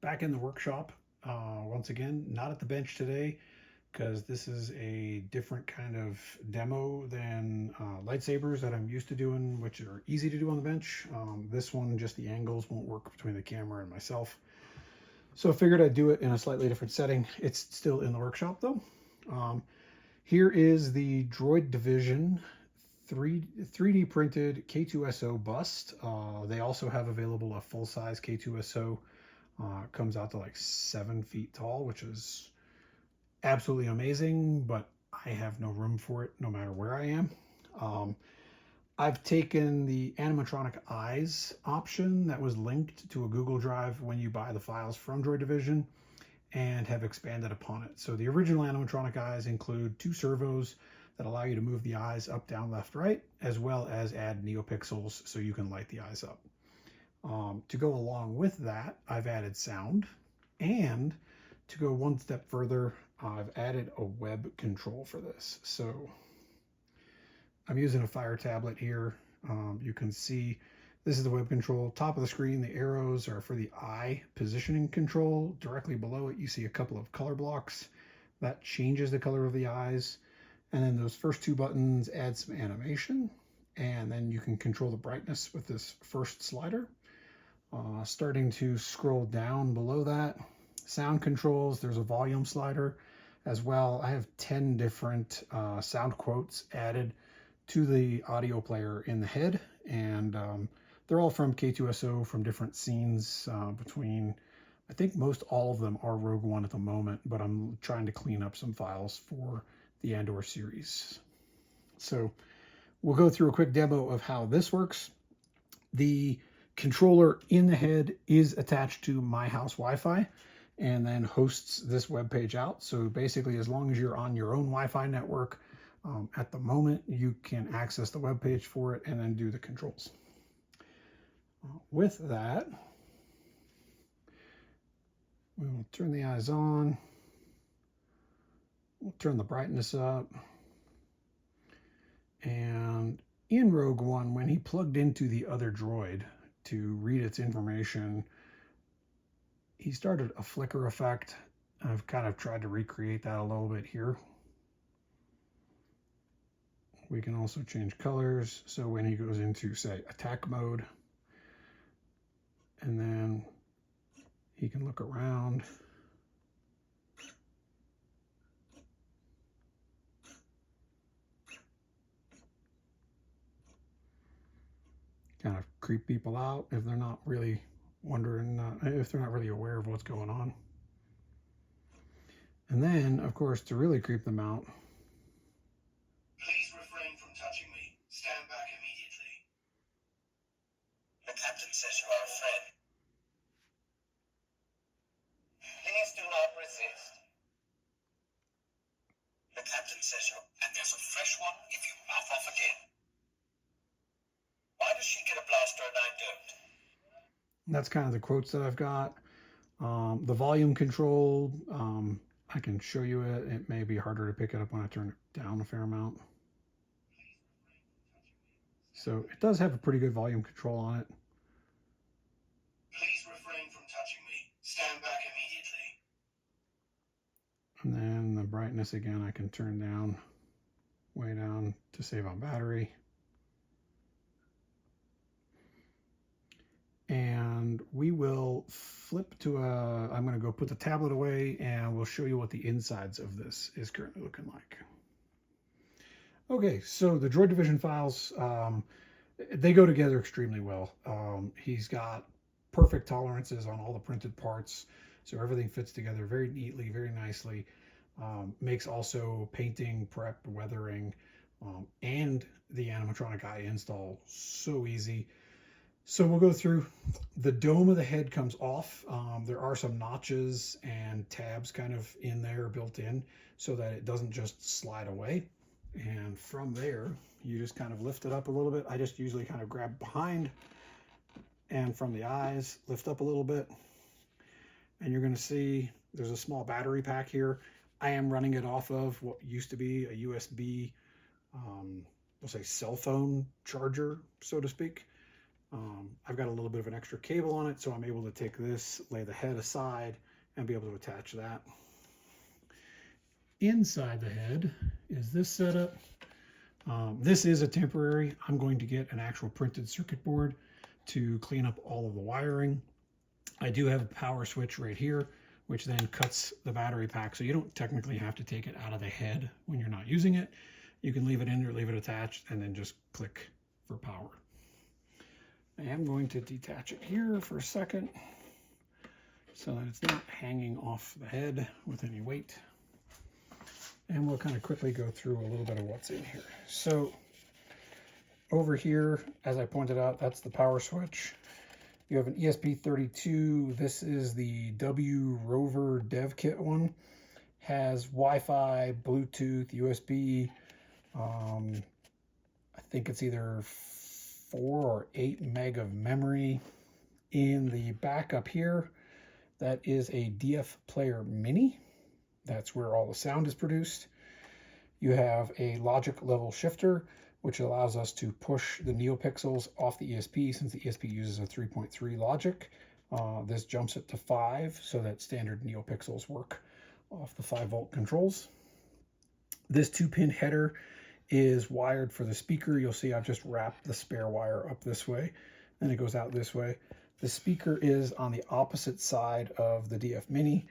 back in the workshop. Once again, not at the bench today because this is a different kind of demo than lightsabers that I'm used to doing, which are easy to do on the bench. This one, just the angles won't work between the camera and myself. So I figured I'd do it in a slightly different setting. It's still in the workshop though. Here is the Droid Division 3D printed K-2SO bust. They also have available a full-size K-2SO. Comes out to like 7 feet tall, which is absolutely amazing, but I have no room for it no matter where I am. I've taken the animatronic eyes option that was linked to a Google Drive when you buy the files from Droid Division and have expanded upon it. So the original animatronic eyes include 2 servos that allow you to move the eyes up, down, left, right, as well as add neopixels so you can light the eyes up. To go along with that, I've added sound, and to go one step further, I've added a web control for this. So I'm using a Fire tablet here. You can see this is the web control. Top of the screen, the arrows are for the eye positioning control. Directly below it, you see a couple of color blocks. That changes the color of the eyes. And then those first 2 buttons add some animation. And then you can control the brightness with this first slider. Starting to scroll down below that, sound controls, there's a volume slider as well. I have 10 different sound quotes added to the audio player in the head, and they're all from K-2SO from different scenes between, I think most all of them are Rogue One at the moment, but I'm trying to clean up some files for the Andor series. So we'll go through a quick demo of how this works. The controller in the head is attached to my house Wi-Fi and then hosts this web page out. So basically, as long as you're on your own Wi-Fi network at the moment, you can access the web page for it and then do the controls. With that, we'll turn the eyes on. We'll turn the brightness up. And in Rogue One, when he plugged into the other droid to read its information, he started a flicker effect. I've kind of tried to recreate that a little bit here. We can also change colors. So when he goes into, say, attack mode, and then he can look around. Kind of creep people out if they're not really wondering, if they're not really aware of what's going on. And then, of course, to really creep them out, please refrain from touching me. Stand back immediately. The captain says you are a friend. Please do not resist. The captain says you, and there's a fresh one if you mouth off again. Why does she get a blaster and I don't? That's kind of the quotes that I've got. The volume control, I can show you it. It may be harder to pick it up when I turn it down a fair amount. So it does have a pretty good volume control on it. Please refrain from touching me. Stand back immediately. And then the brightness again, I can turn down, way down to save on battery. And we will flip to I'm going to go put the tablet away and we'll show you what the insides of this is currently looking like. Okay, so the Droid Division files, they go together extremely well. He's got perfect tolerances on all the printed parts, so everything fits together very neatly, very nicely. Makes also painting, prep, weathering, and the animatronic eye install so easy. So we'll go through. The dome of the head comes off. There are some notches and tabs kind of in there built in so that it doesn't just slide away. And from there, you just kind of lift it up a little bit. I just usually kind of grab behind and from the eyes, lift up a little bit. And you're going to see there's a small battery pack here. I am running it off of what used to be a USB, we'll say cell phone charger, so to speak. I've got a little bit of an extra cable on it, so I'm able to take this, lay the head aside, and be able to attach that. Inside the head is this setup. This is a temporary. I'm going to get an actual printed circuit board to clean up all of the wiring. I do have a power switch right here, which then cuts the battery pack, so you don't technically have to take it out of the head when you're not using it. You can leave it in or leave it attached and then just click for power. I am going to detach it here for a second so that it's not hanging off the head with any weight. And we'll kind of quickly go through a little bit of what's in here. So over here, as I pointed out, that's the power switch. You have an ESP32. This is the W Rover Dev Kit one. Has Wi-Fi, Bluetooth, USB. I think it's either 4 or 8 meg of memory. In the back up here, that is a DF Player Mini. That's where all the sound is produced. You have a logic level shifter, which allows us to push the NeoPixels off the ESP since the ESP uses a 3.3 logic. This jumps it to 5 so that standard NeoPixels work off the 5-volt controls. This 2-pin header is wired for the speaker. You'll see I've just wrapped the spare wire up this way, and it goes out this way. The speaker is on the opposite side of the DF Mini.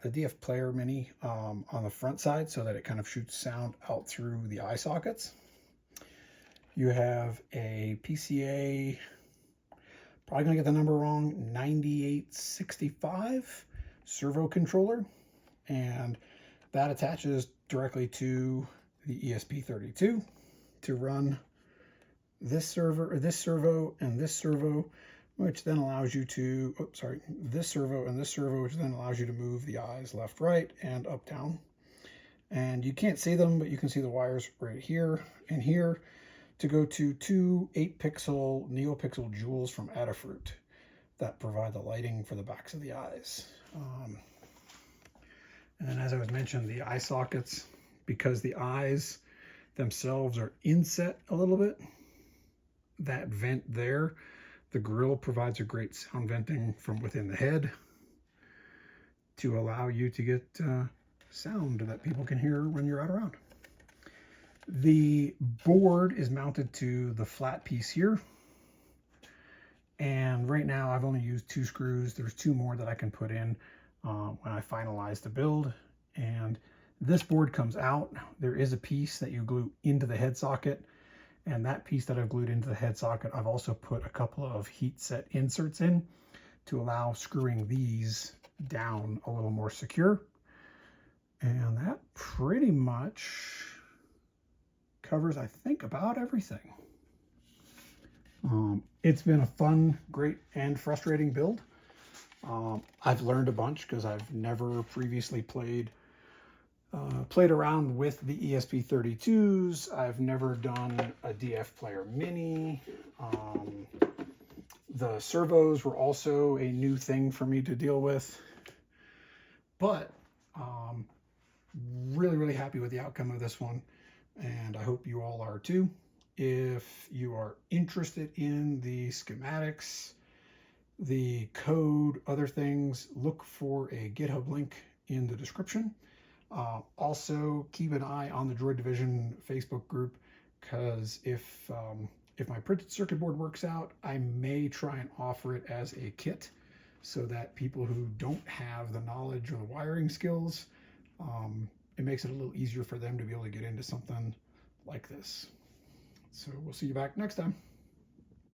The DF Player Mini on the front side so that it kind of shoots sound out through the eye sockets. You have a PCA, probably going to get the number wrong, 9865 servo controller, and that attaches directly to the ESP32 to run this servo, and this servo, which then allows you to, this servo and this servo, which then allows you to move the eyes left, right, and up, down. And you can't see them, but you can see the wires right here and here to go to 2 8-pixel NeoPixel jewels from Adafruit that provide the lighting for the backs of the eyes. And then, as I was mentioning, the eye sockets, because the eyes themselves are inset a little bit, that vent there, the grill provides a great sound venting from within the head to allow you to get sound that people can hear when you're out around. The board is mounted to the flat piece here. And right now I've only used 2 screws. There's 2 more that I can put in when I finalize the build. And this board comes out. There is a piece that you glue into the head socket. And that piece that I've glued into the head socket, I've also put a couple of heat set inserts in to allow screwing these down a little more secure. And that pretty much covers, I think, about everything. It's been a fun, great, and frustrating build. I've learned a bunch because I've never previously played around with the ESP32s. I've never done a DF Player Mini. The servos were also a new thing for me to deal with. But really happy with the outcome of this one, and I hope you all are too. If you are interested in the schematics, the code, other things, look for a GitHub link in the description. Also, keep an eye on the Droid Division Facebook group, because if my printed circuit board works out, I may try and offer it as a kit so that people who don't have the knowledge or the wiring skills, it makes it a little easier for them to be able to get into something like this. So we'll see you back next time.